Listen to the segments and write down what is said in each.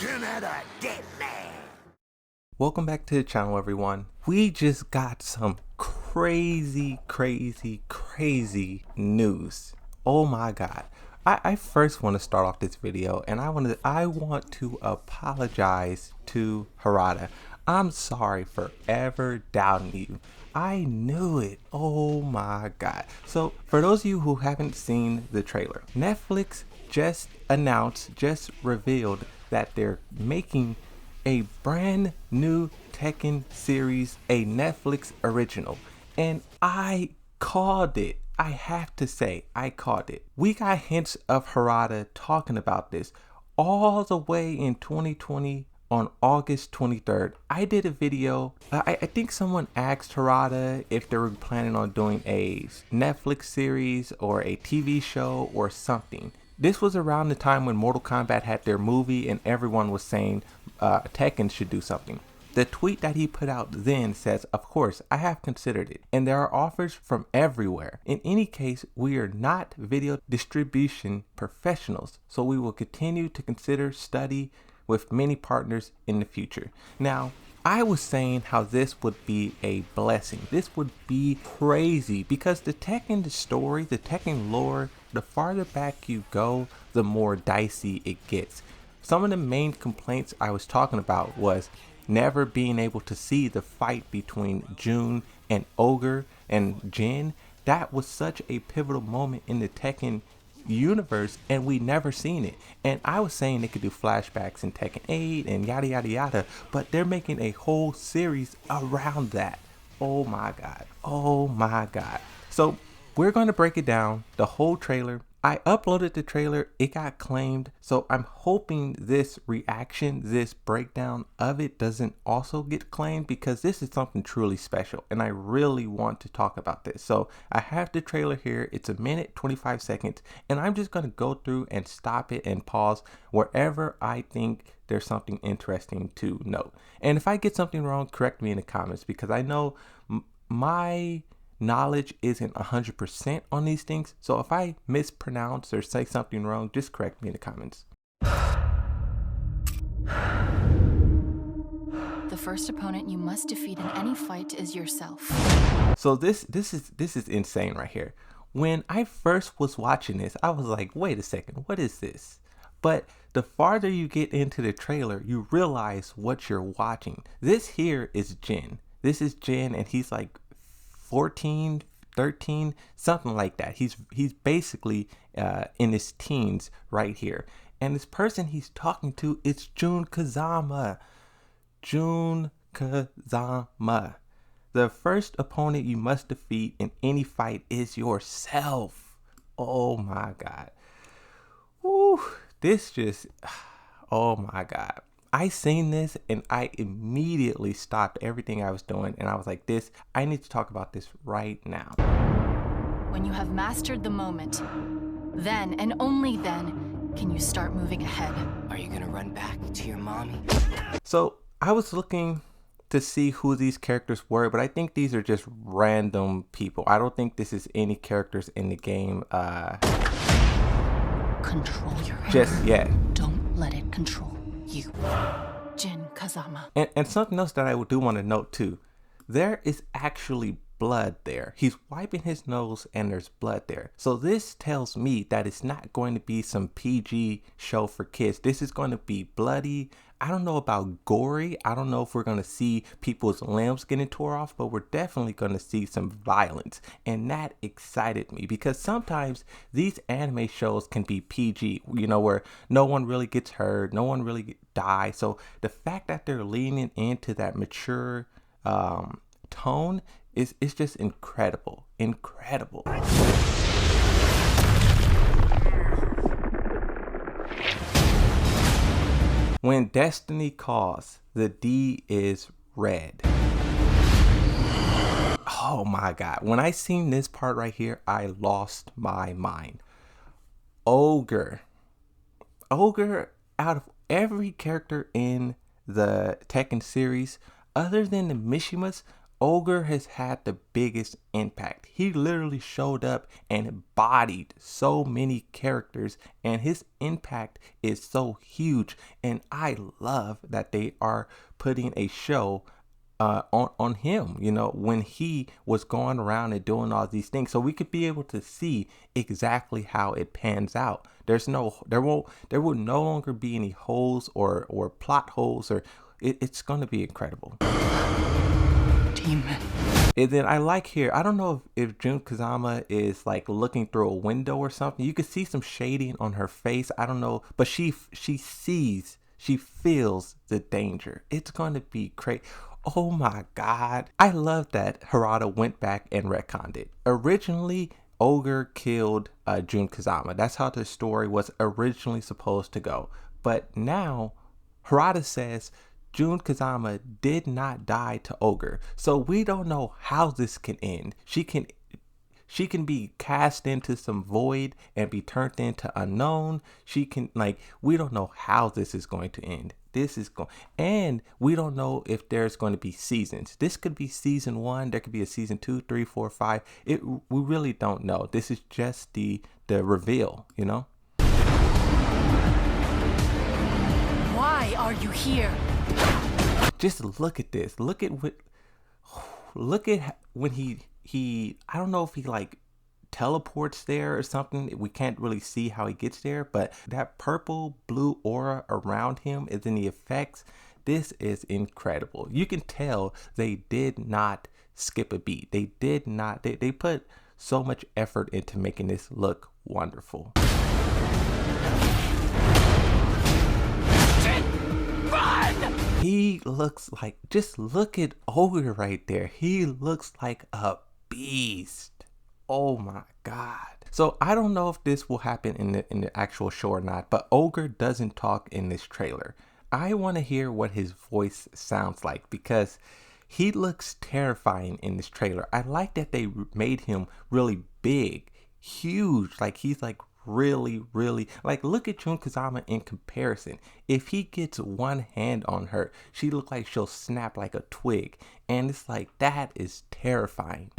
looking at a dead man. Welcome back to the channel, everyone. We just got some crazy news. Oh my god. I first want to start off this video and I want to apologize to Harada. I'm sorry for ever doubting you. I knew it. Oh my god. So for those of you who haven't seen the trailer, Netflix just revealed that they're making a brand new Tekken series, a Netflix original, and I called it. I have to say, I called it. We got hints of Harada talking about this all the way in 2020 on August 23rd. I did a video. I think someone asked Harada if they were planning on doing a Netflix series or a TV show or something. This was around the time when Mortal Kombat had their movie and everyone was saying Tekken should do something. The tweet that he put out then says, "Of course, I have considered it, and there are offers from everywhere. In any case, we are not video distribution professionals, so we will continue to consider study with many partners in the future." Now, I was saying how this would be a blessing. This would be crazy because the Tekken story, the Tekken lore, the farther back you go, the more dicey it gets. Some of the main complaints I was talking about was never being able to see the fight between Jun and Ogre and Jin. That was such a pivotal moment in the Tekken universe and we never seen it. And I was saying they could do flashbacks in Tekken 8 and yada yada yada, but they're making a whole series around that. Oh my god. Oh my god. So we're going to break it down, the whole trailer. I uploaded the trailer, it got claimed, so I'm hoping this reaction, this breakdown of it doesn't also get claimed because this is something truly special and I really want to talk about this. So I have the trailer here, it's a minute 25 seconds and I'm just going to go through and stop it and pause wherever I think there's something interesting to note. And if I get something wrong, correct me in the comments because I know my knowledge isn't 100% on these things, so if I mispronounce or say something wrong, just correct me in the comments. The first opponent you must defeat in any fight is yourself. So this is insane right here. When I first was watching this, I was like, wait a second, what is this? But the farther you get into the trailer, you realize what you're watching. This here is Jin. This is Jin and he's like 14, 13, something like that. He's basically in his teens right here. And this person he's talking to is Jin Kazama. Jin Kazama. The first opponent you must defeat in any fight is yourself. Oh my god. Woo, this just, oh my god. I seen this and I immediately stopped everything I was doing and I was like, I need to talk about this right now. When you have mastered the moment, then and only then can you start moving ahead. Are you gonna run back to your mommy? So I was looking to see who these characters were, but I think these are just random people. I don't think this is any characters in the game Control your anger. just yet. Don't let it control you. Jin Kazama. And something else that I do want to note too, there is actually blood there. He's wiping his nose and there's blood there. So this tells me that it's not going to be some PG show for kids. This is going to be bloody. I don't know about gory. I don't know if we're going to see people's limbs getting tore off, but we're definitely going to see some violence. And that excited me because sometimes these anime shows can be PG, you know, where no one really gets hurt, no one really dies. So the fact that they're leaning into that mature tone is just incredible. Incredible. When destiny calls, the D is red. Oh my god. When I seen this part right here, I lost my mind. Ogre, out of every character in the Tekken series, other than the Mishimas, Ogre has had the biggest impact. He literally showed up and embodied so many characters, and his impact is so huge. And I love that they are putting a show on him, you know, when he was going around and doing all these things, so we could be able to see exactly how it pans out. There will no longer be any holes or plot holes, or it's going to be incredible. Demon. And then I like here, I don't know if Jin Kazama is like looking through a window or something. You could see some shading on her face. I don't know, but she feels the danger. It's going to be crazy. Oh my God. I love that Harada went back and retconned it. Originally, Ogre killed Jin Kazama. That's how the story was originally supposed to go. But now, Harada says Jin Kazama did not die to Ogre. So we don't know how this can end. She can be cast into some void and be turned into unknown. We don't know how this is going to end. And we don't know if there's going to be seasons. This could be season 1. There could be a season 2, 3, 4, 5. We really don't know. This is just the reveal, you know? Why are you here? Just look at this. Look at when he I don't know if he like teleports there or something. We can't really see how he gets there, but that purple blue aura around him is in the effects. This is incredible. You can tell they did not skip a beat. They did not. They put so much effort into making this look wonderful. He looks like, just look at Ogre right there. He looks like a beast. Oh my God. So I don't know if this will happen in the actual show or not, but Ogre doesn't talk in this trailer. I want to hear what his voice sounds like because he looks terrifying in this trailer. I like that they made him really big, huge. Like he's like really, like look at Jin Kazama in comparison. If he gets one hand on her, she looks like she'll snap like a twig. And it's like, that is terrifying.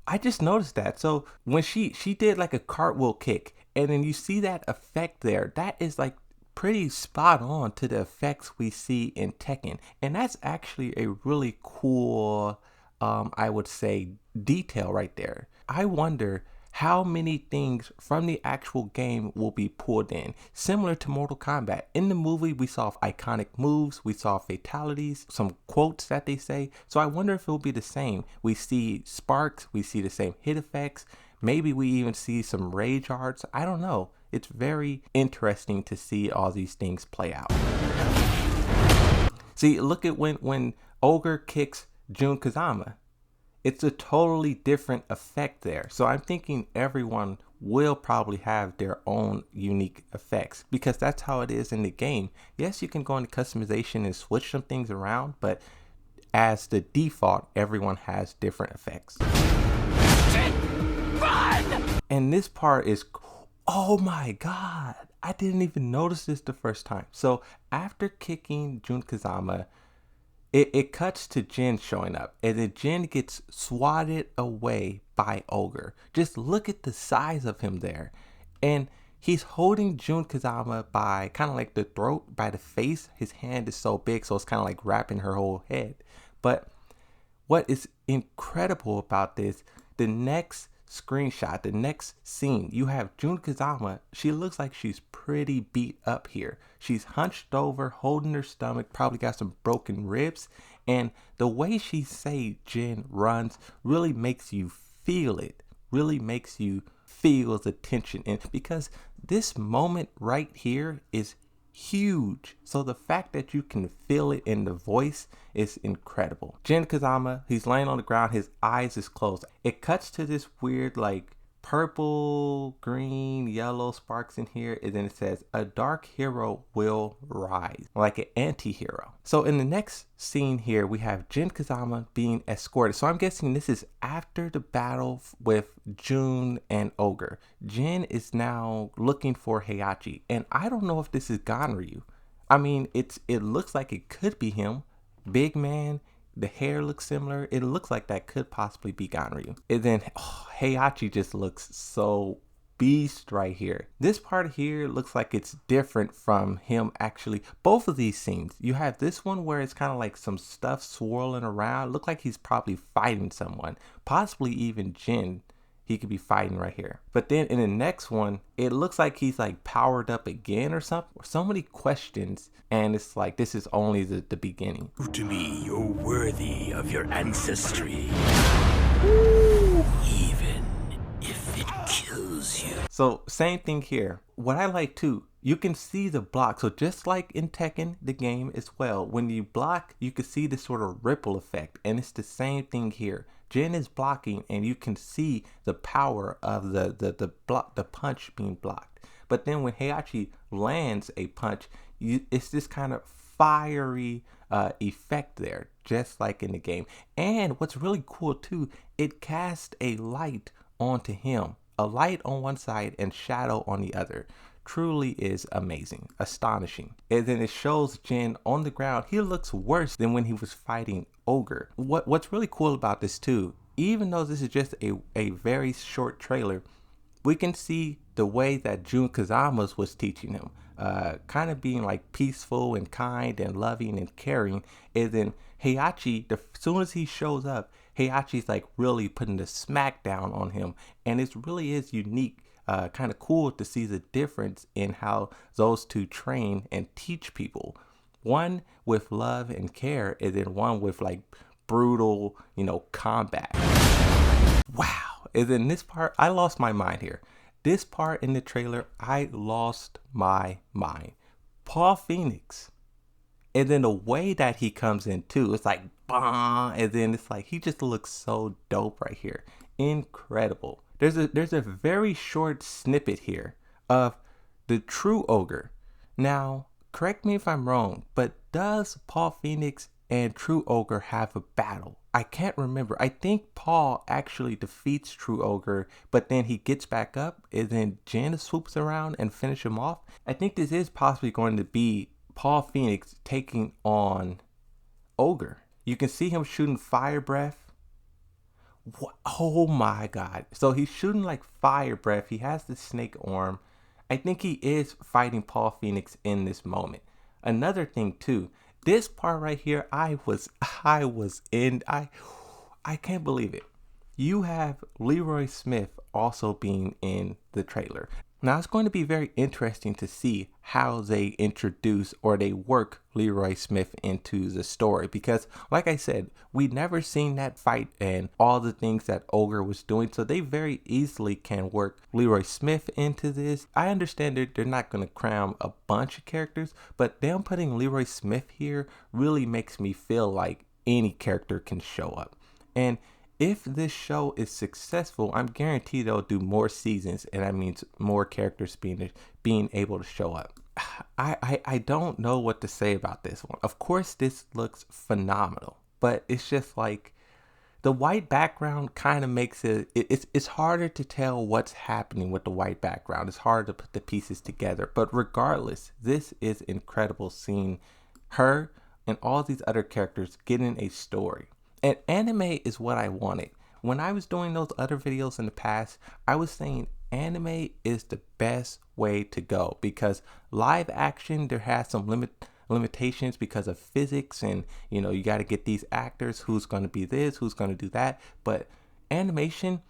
I just noticed that. So when she did like a cartwheel kick, and then you see that effect there, that is like pretty spot on to the effects we see in Tekken. And that's actually a really cool, I would say, detail right there. I wonder how many things from the actual game will be pulled in, similar to Mortal Kombat. In the movie, we saw iconic moves, we saw fatalities, some quotes that they say. So I wonder if it will be the same. We see sparks, we see the same hit effects. Maybe we even see some rage arts. I don't know. It's very interesting to see all these things play out. See, look at when Ogre kicks Jin Kazama. It's a totally different effect there. So I'm thinking everyone will probably have their own unique effects because that's how it is in the game. Yes, you can go into customization and switch some things around, but as the default, everyone has different effects. And this part is, oh my God, I didn't even notice this the first time. So after kicking Jin Kazama, it cuts to Jin showing up, and then Jin gets swatted away by Ogre. Just look at the size of him there. And he's holding Jin Kazama by kind of like the throat, by the face. His hand is so big, so it's kind of like wrapping her whole head. But what is incredible about this, the next screenshot, the next scene, you have Jin Kazama. She looks like she's pretty beat up here. She's hunched over, holding her stomach, probably got some broken ribs. And the way she say Jin runs really makes you feel it, really makes you feel the tension. And because this moment right here is huge. So the fact that you can feel it in the voice is incredible. Jin Kazama, he's laying on the ground, his eyes is closed. It cuts to this weird like purple, green, yellow sparks in here, and then it says a dark hero will rise, like an anti-hero. So in the next scene here, we have Jin Kazama being escorted. So I'm guessing this is after the battle with Jun and Ogre. Jin is now looking for Heihachi, and I don't know if this is Ganryu. I mean, it looks like it could be him, big man. The hair looks similar. It looks like that could possibly be Ganryu. And then Heihachi just looks so beast right here. This part here looks like it's different from him actually. Both of these scenes, you have this one where it's kind of like some stuff swirling around. Look like he's probably fighting someone, possibly even Jin. He could be fighting right here. But then in the next one, it looks like he's like powered up again or something. So many questions, and it's like this is only the beginning. To me, you're worthy of your ancestry. Even if it kills you. So same thing here. What I like too, you can see the block. So just like in Tekken, the game as well, when you block, you can see this sort of ripple effect. And it's the same thing here. Jin is blocking and you can see the power of the punch being blocked. But then when Heihachi lands a punch, it's this kind of fiery effect there, just like in the game. And what's really cool too, it casts a light onto him. A light on one side and shadow on the other. Truly is amazing, astonishing. And then it shows Jin on the ground. He looks worse than when he was fighting Ogre. What's really cool about this too, even though this is just a very short trailer, we can see the way that Jin Kazama was teaching him. Kind of being like peaceful and kind and loving and caring. And then Heihachi, as soon as he shows up, Heihachi's like really putting the smack down on him. And it really is unique. Kind of cool to see the difference in how those two train and teach people. One with love and care, and then one with like brutal, combat. Wow. And then this part, I lost my mind here. This part in the trailer, I lost my mind. Paul Phoenix. And then the way that he comes in too, it's like, bah, and then it's like, he just looks so dope right here. Incredible. There's a very short snippet here of the true ogre. Now, correct me if I'm wrong, but does Paul Phoenix and True Ogre have a battle? I can't remember. I think Paul actually defeats True Ogre, but then he gets back up and then Jin swoops around and finish him off. I think this is possibly going to be Paul Phoenix taking on Ogre. You can see him shooting fire breath. Oh my god. So he's shooting like fire breath. He has the snake arm. I think he is fighting Paul Phoenix in this moment. Another thing too, this part right here, I can't believe it. You have Leroy Smith also being in the trailer. Now it's going to be very interesting to see how they introduce or they work Leroy Smith into the story, because like I said, we never seen that fight and all the things that Ogre was doing, so they very easily can work Leroy Smith into this. I understand that they're not going to cram a bunch of characters, but them putting Leroy Smith here really makes me feel like any character can show up. And if this show is successful, I'm guaranteed they'll do more seasons, and that means more characters being able to show up. I don't know what to say about this one. Of course, this looks phenomenal, but it's just like the white background kind of makes it's harder to tell what's happening with the white background. It's hard to put the pieces together, but regardless, this is incredible seeing her and all these other characters getting a story. And anime is what I wanted. When I was doing those other videos in the past, I was saying anime is the best way to go, because live action, there has some limitations because of physics, and you got to get these actors, who's going to be this, who's going to do that. But animation,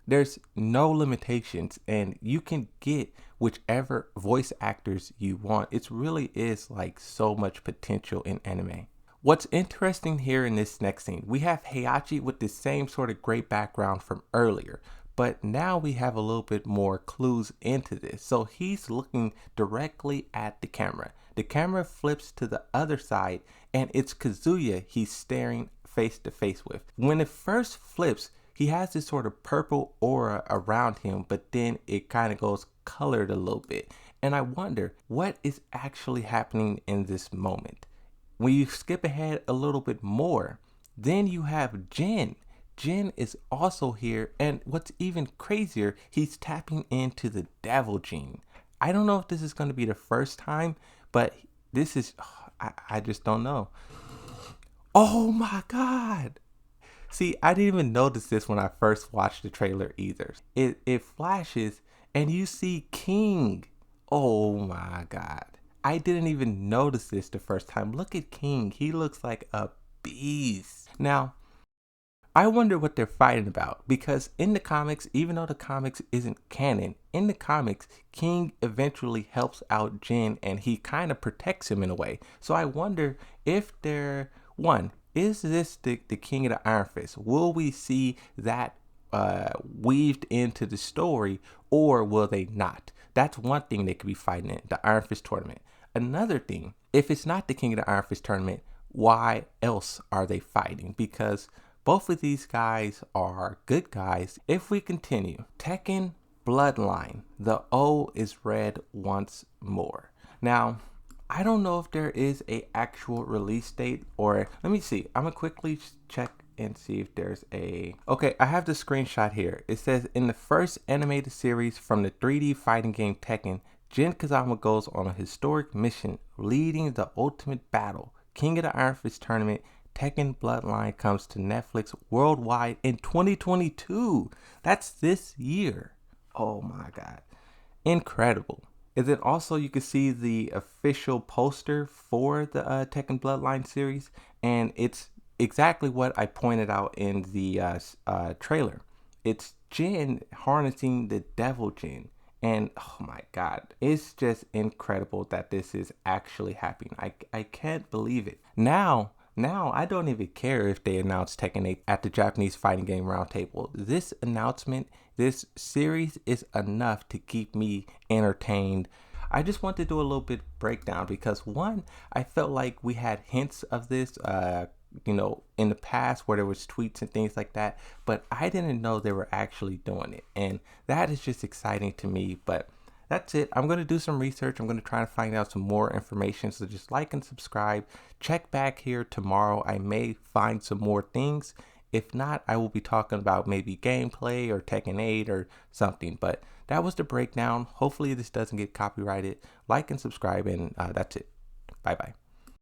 there's no limitations, and you can get whichever voice actors you want. It really is like so much potential in anime. What's interesting here in this next scene, we have Heihachi with the same sort of great background from earlier, but now we have a little bit more clues into this. So he's looking directly at the camera. The camera flips to the other side, and it's Kazuya he's staring face to face with. When it first flips, he has this sort of purple aura around him, but then it kind of goes colored a little bit. And I wonder what is actually happening in this moment. When you skip ahead a little bit more, then you have Jin. Jin is also here, and what's even crazier, he's tapping into the devil gene. I don't know if this is going to be the first time, but this is, I just don't know. Oh my God. See, I didn't even notice this when I first watched the trailer either. It flashes and you see King. Oh my God. I didn't even notice this the first time. Look at King. He looks like a beast. Now, I wonder what they're fighting about, because in the comics, even though the comics isn't canon, in the comics, King eventually helps out Jin and he kind of protects him in a way. So I wonder if they're, one, is this the King of the Iron Fist? Will we see that weaved into the story, or will they not? That's one thing they could be fighting in, the Iron Fist tournament. Another thing, if it's not the King of the Iron Fist tournament, why else are they fighting? Because both of these guys are good guys. If we continue, Tekken Bloodline, the O is read once more. Now, I don't know if there is a actual release date, or let me see. I'm gonna quickly check and see if there's a... Okay, I have the screenshot here. It says, in the first animated series from the 3D fighting game Tekken, Jin Kazama goes on a historic mission leading the ultimate battle. King of the Iron Fist tournament, Tekken Bloodline comes to Netflix worldwide in 2022. That's this year. Oh my God. Incredible. And then also you can see the official poster for the Tekken Bloodline series, and it's exactly what I pointed out in the trailer. It's Jin harnessing the Devil Jin. And oh my God, it's just incredible that this is actually happening. I can't believe it. Now I don't even care if they announce Tekken 8 at the Japanese Fighting Game Roundtable. This announcement, this series is enough to keep me entertained. I just want to do a little bit breakdown because, one, I felt like we had hints of this, in the past where there was tweets and things like that, but I didn't know they were actually doing it. And that is just exciting to me. But that's it. I'm going to do some research. I'm going to try to find out some more information. So just like and subscribe. Check back here tomorrow. I may find some more things. If not, I will be talking about maybe gameplay or Tekken 8 or something. But that was the breakdown. Hopefully this doesn't get copyrighted. Like and subscribe, and that's it. Bye-bye.